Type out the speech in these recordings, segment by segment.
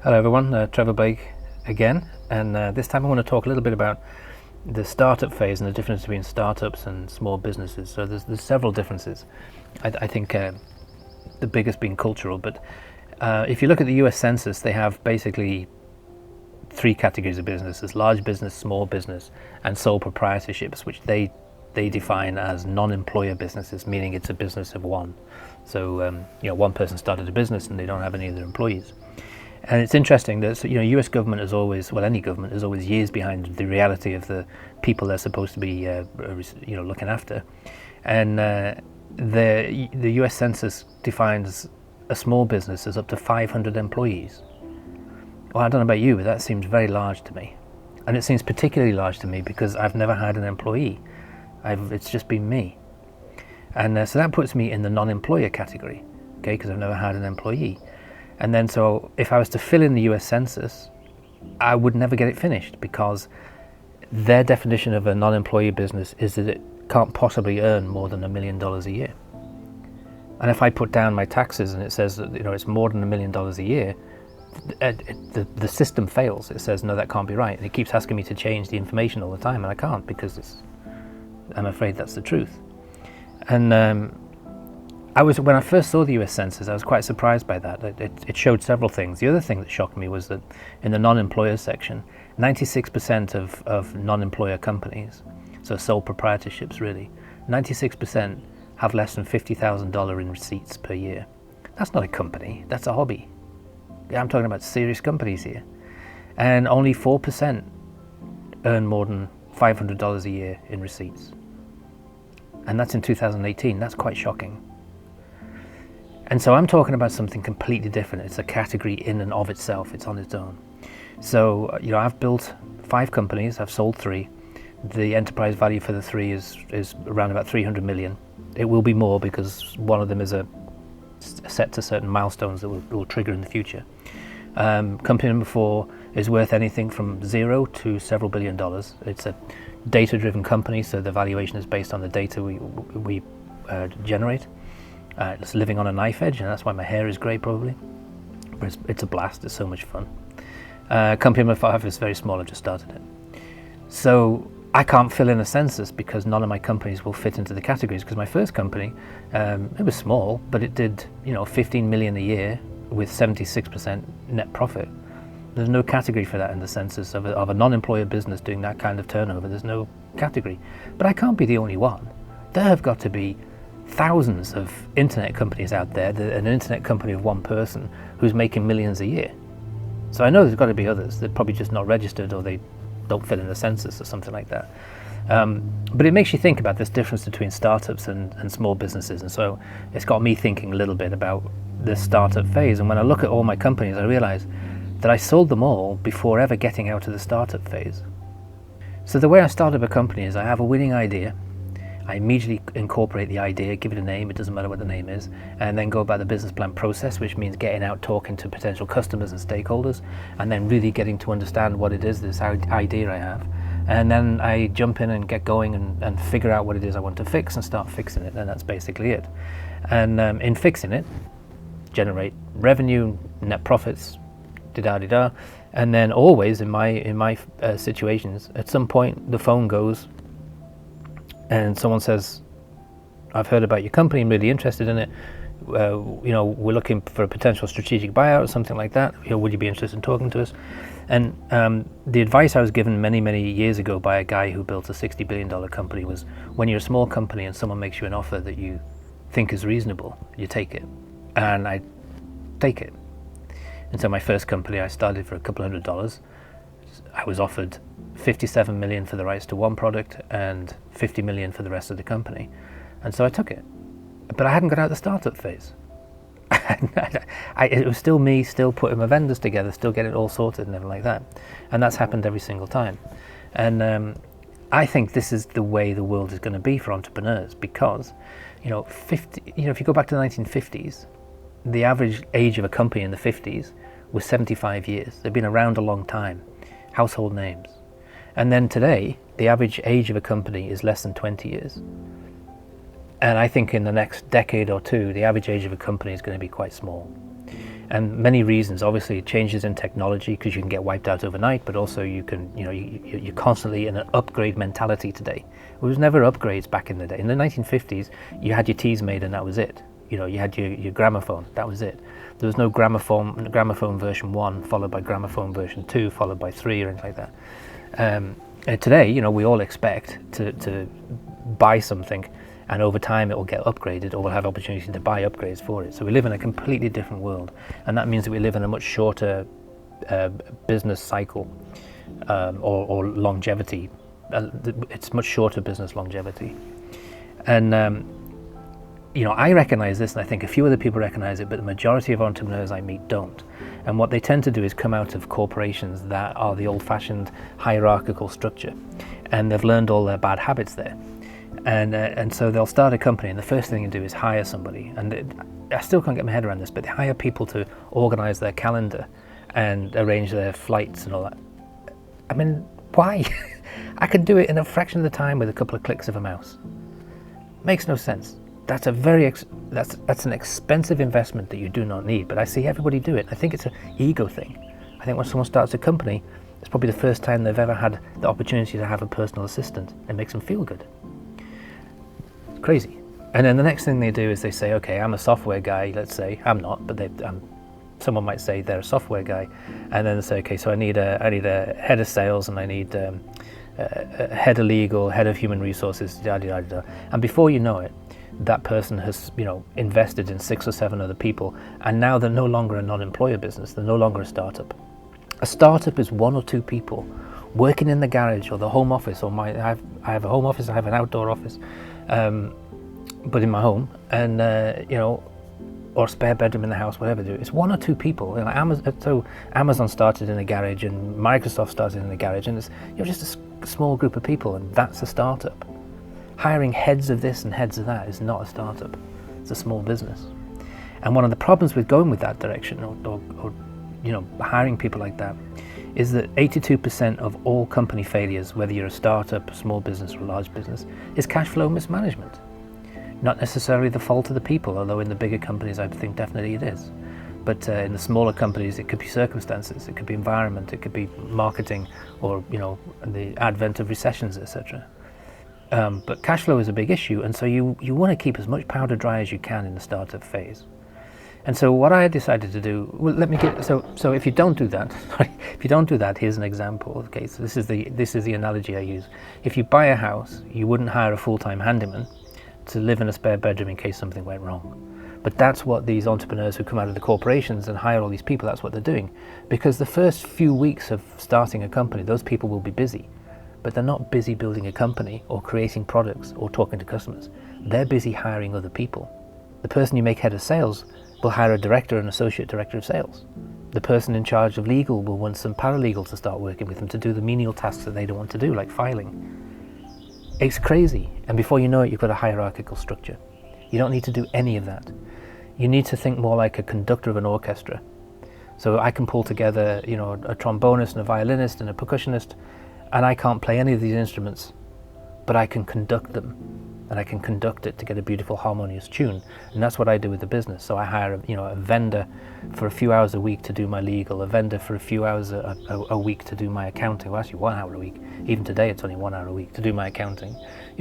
Hello everyone, Trevor Blake again, and this time I want to talk a little bit about the startup phase and the difference between startups and small businesses. So there's several differences. I think the biggest being cultural, but if you look at the US Census, they have basically three categories of businesses: large business, small business, and sole proprietorships, which they define as non-employer businesses, meaning it's a business of one. So one person started a business and they don't have any of their employees. And it's interesting that US government is always, well, any government is always years behind the reality of the people they're supposed to be looking after. And the US Census defines a small business as up to 500 employees. Well, I don't know about you, but that seems very large to me. And it seems particularly large to me because I've never had an employee. It's just been me. And so that puts me in the non-employer category, okay, because I've never had an employee. And then so if I was to fill in the US Census, I would never get it finished because their definition of a non-employee business is that it can't possibly earn more than $1 million a year. And if I put down my taxes and it says that it's more than $1 million a year, the system fails. It says, no, that can't be right. And it keeps asking me to change the information all the time, and I can't because I'm afraid that's the truth. And when I first saw the US Census, I was quite surprised by that. It showed several things. The other thing that shocked me was that in the non-employer section, 96% of non-employer companies, so sole proprietorships really, 96% have less than $50,000 in receipts per year. That's not a company, that's a hobby. Yeah, I'm talking about serious companies here. And only 4% earn more than $500 a year in receipts. And that's in 2018, that's quite shocking. And so I'm talking about something completely different. It's a category in and of itself. It's on its own. So, I've built 5 companies. I've sold 3. The enterprise value for the 3 is around about 300 million. It will be more because one of them is set to certain milestones that will trigger in the future. Company number 4 is worth anything from $0 to several $billion. It's a data-driven company, so the valuation is based on the data we generate. It's living on a knife edge, and that's why my hair is grey probably. But it's a blast, it's so much fun. Company number 5 is very small, I've just started it. So I can't fill in a census because none of my companies will fit into the categories, because my first company, it was small, but it did 15 million a year with 76% net profit. There's no category for that in the census of a non-employer business doing that kind of turnover. There's no category. But I can't be the only one. There have got to be thousands of internet companies out there, an internet company of one person who's making millions a year. So I know there's got to be others. They're probably just not registered, or they don't fit in the census or something like that. But it makes you think about this difference between startups and small businesses. And so it's got me thinking a little bit about the startup phase. And when I look at all my companies, I realize that I sold them all before ever getting out of the startup phase. So the way I start up a company is I have a winning idea. I immediately incorporate the idea, give it a name, it doesn't matter what the name is, and then go about the business plan process, which means getting out, talking to potential customers and stakeholders, and then really getting to understand what it is, this idea I have. And then I jump in and get going and figure out what it is I want to fix and start fixing it, and that's basically it. And in fixing it, generate revenue, net profits, da-da-da-da, and then always in my situations, at some point the phone goes, and someone says, I've heard about your company, I'm really interested in it. We're looking for a potential strategic buyout or something like that. Would you be interested in talking to us? And the advice I was given many, many years ago by a guy who built a $60 billion company was, when you're a small company and someone makes you an offer that you think is reasonable, you take it. And I take it. And so my first company, I started for a couple $100. I was offered 57 million for the rights to one product and 50 million for the rest of the company. And so I took it. But I hadn't got out of the startup phase. It was still me, still putting my vendors together, still getting it all sorted and everything like that. And that's happened every single time. And I think this is the way the world is going to be for entrepreneurs, because, if you go back to the 1950s, the average age of a company in the 50s was 75 years. They've been around a long time. Household names. And then today, the average age of a company is less than 20 years. And I think in the next decade or two, the average age of a company is going to be quite small. And many reasons, obviously changes in technology, because you can get wiped out overnight, but also you can, you're constantly in an upgrade mentality today. There was never upgrades back in the day. In the 1950s, you had your teas made and that was it. You had your gramophone, that was it. There was no gramophone version 1 followed by gramophone version 2 followed by 3 or anything like that. And today, we all expect to buy something, and over time it will get upgraded, or we'll have opportunity to buy upgrades for it. So we live in a completely different world, and that means that we live in a much shorter business cycle, or longevity. It's much shorter business longevity. And I recognize this, and I think a few other people recognize it, but the majority of entrepreneurs I meet don't. And what they tend to do is come out of corporations that are the old-fashioned hierarchical structure, and they've learned all their bad habits there. And so they'll start a company, and the first thing they do is hire somebody. And I still can't get my head around this, but they hire people to organize their calendar and arrange their flights and all that. I mean, why? I can do it in a fraction of the time with a couple of clicks of a mouse. Makes no sense. That's that's an expensive investment that you do not need, but I see everybody do it. I think it's an ego thing. I think when someone starts a company, it's probably the first time they've ever had the opportunity to have a personal assistant. It makes them feel good. It's crazy. And then the next thing they do is they say, okay, I'm a software guy, let's say. I'm not, but someone might say they're a software guy, and then they say, okay, so I need a head of sales, and I need a head of legal, head of human resources, and before you know it, that person has invested in 6 or 7 other people, and now they're no longer a non-employer business. They're no longer a startup. A startup is 1 or 2 people working in the garage or the home office, or I have a home office, I have an outdoor office, but in my home, and or a spare bedroom in the house, whatever they do. It's 1 or 2 people. Amazon started in a garage, and Microsoft started in a garage, and it's just a small group of people, and that's a startup. Hiring heads of this and heads of that is not a startup. It's a small business. And one of the problems with going with that direction, or hiring people like that, is that 82% of all company failures, whether you're a startup, a small business, or a large business, is cash flow mismanagement. Not necessarily the fault of the people, although in the bigger companies I think definitely it is. But in the smaller companies it could be circumstances, it could be environment, it could be marketing, or the advent of recessions, etc. But cash flow is a big issue, and so you want to keep as much powder dry as you can in the startup phase. And so what I decided to do, so if you don't do that, here's an example. Okay, so this is the analogy I use. If you buy a house, you wouldn't hire a full-time handyman to live in a spare bedroom in case something went wrong. But that's what these entrepreneurs who come out of the corporations and hire all these people, that's what they're doing. Because the first few weeks of starting a company, those people will be busy. But they're not busy building a company or creating products or talking to customers. They're busy hiring other people. The person you make head of sales will hire a director and associate director of sales. The person in charge of legal will want some paralegals to start working with them to do the menial tasks that they don't want to do, like filing. It's crazy, and before you know it, you've got a hierarchical structure. You don't need to do any of that. You need to think more like a conductor of an orchestra. So I can pull together, a trombonist and a violinist and a percussionist, and I can't play any of these instruments, but I can conduct them, and I can conduct it to get a beautiful harmonious tune. And that's what I do with the business. So I hire a vendor for a few hours a week to do my legal, a vendor for a few hours a week to do my accounting. Well, actually 1 hour a week. Even today it's only 1 hour a week to do my accounting.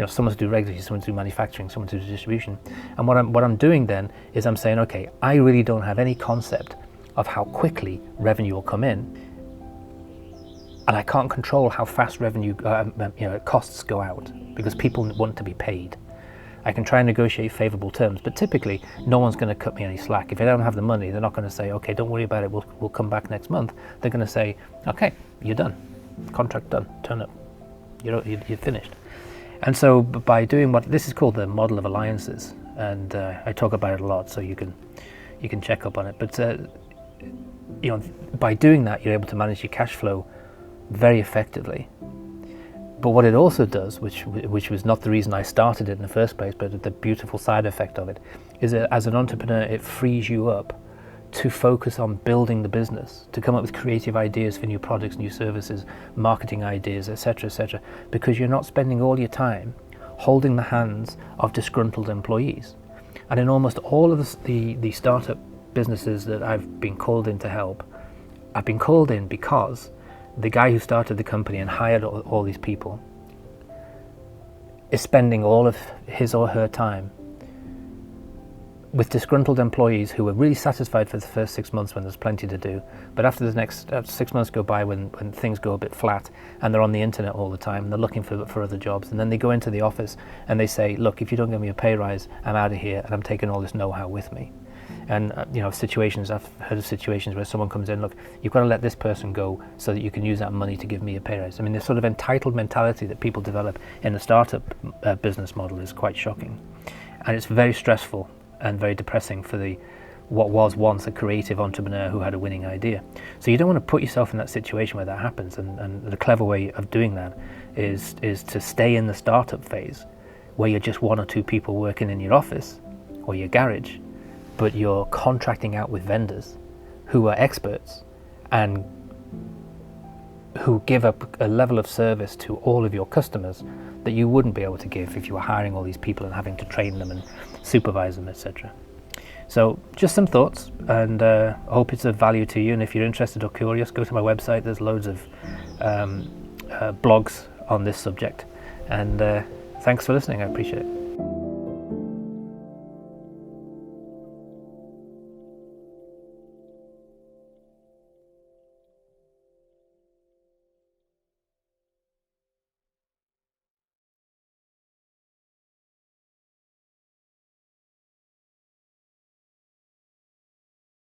Someone to do regulatory, someone to do manufacturing, someone to do distribution. And what I'm doing then is I'm saying, okay, I really don't have any concept of how quickly revenue will come in, and I can't control how fast revenue costs go out, because people want to be paid. I can try and negotiate favorable terms, but typically no one's going to cut me any slack. If they don't have the money, they're not going to say, okay, don't worry about it, we'll come back next month. They're going to say, okay, you're done, contract done, turn up, you're finished. And so by doing this is called the model of alliances, and I talk about it a lot, so you can check up on it. But by doing that, you're able to manage your cash flow very effectively. But what it also does, which was not the reason I started it in the first place, but the beautiful side effect of it, is that as an entrepreneur, it frees you up to focus on building the business, to come up with creative ideas for new products, new services, marketing ideas, etc., because you're not spending all your time holding the hands of disgruntled employees. And in almost all of the startup businesses that I've been called in to help, I've been called in because the guy who started the company and hired all these people is spending all of his or her time with disgruntled employees who are really satisfied for the first 6 months when there's plenty to do, but after the next 6 months go by when things go a bit flat and they're on the internet all the time and they're looking for other jobs, and then they go into the office and they say, look, if you don't give me a pay rise, I'm out of here and I'm taking all this know-how with me. And I've heard of situations where someone comes in, look, you've got to let this person go so that you can use that money to give me a pay rise. I mean, this sort of entitled mentality that people develop in the startup business model is quite shocking, and it's very stressful and very depressing for what was once a creative entrepreneur who had a winning idea. So you don't want to put yourself in that situation where that happens, and the clever way of doing that is to stay in the startup phase where you're just one or two people working in your office or your garage, but you're contracting out with vendors who are experts and who give up a level of service to all of your customers that you wouldn't be able to give if you were hiring all these people and having to train them and supervise them, etc. So just some thoughts, and I hope it's of value to you. And if you're interested or curious, go to my website. There's loads of blogs on this subject. And thanks for listening. I appreciate it.